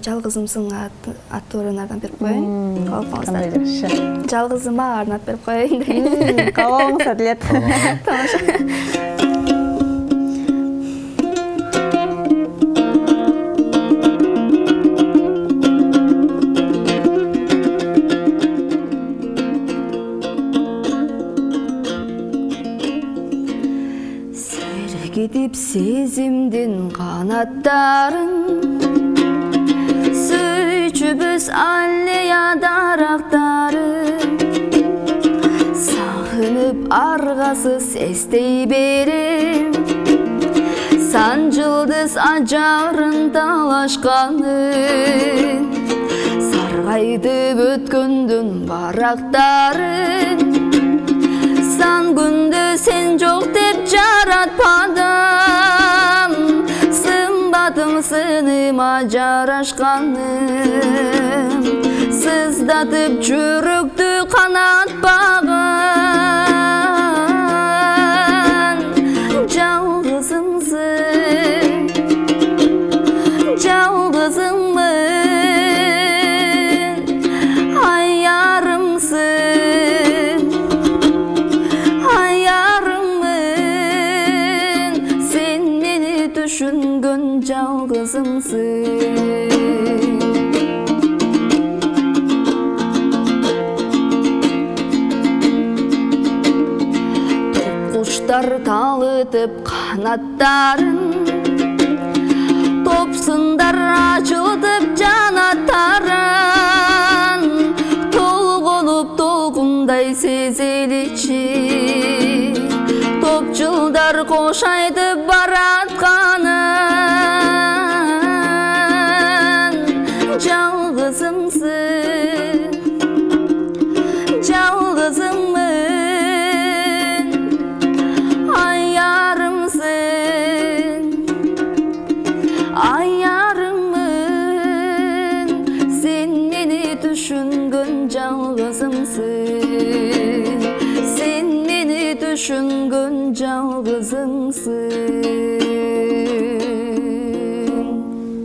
Жалғызымсың аттуырын арнап беріп қойын. Қандай жақсы. Жалғызыма арнап беріп қойын. Қалауыңыз әділет. Тамаша. Сергедіп сезімден қанаттарын Сөйчүбіз аллея дарақтарын Сағынып арғасыз естей берем Сан жылдыз ажарын талашқанын Сарғайтып өткөндүн барақтарын Сан күнді сен жоқ деп жаратпадым Сымбатым сыныма жарашқаным Сыздатып жүректі қанатпаған Жалғызымсың, жалғызыңмын Аярымсың Düşüngün жалғызымсың Құштар талытып қанаттарын Топсындар ашылтып жанаттарын Толғынып толқындай сезеличи Топчылдар қошайтып баратқанын Жалғызымсың, жалғызыңмын Аярымсың, аярыммын Сен мені түшінгін жалғызымсың Сен мені түшінгін жалғызыңсың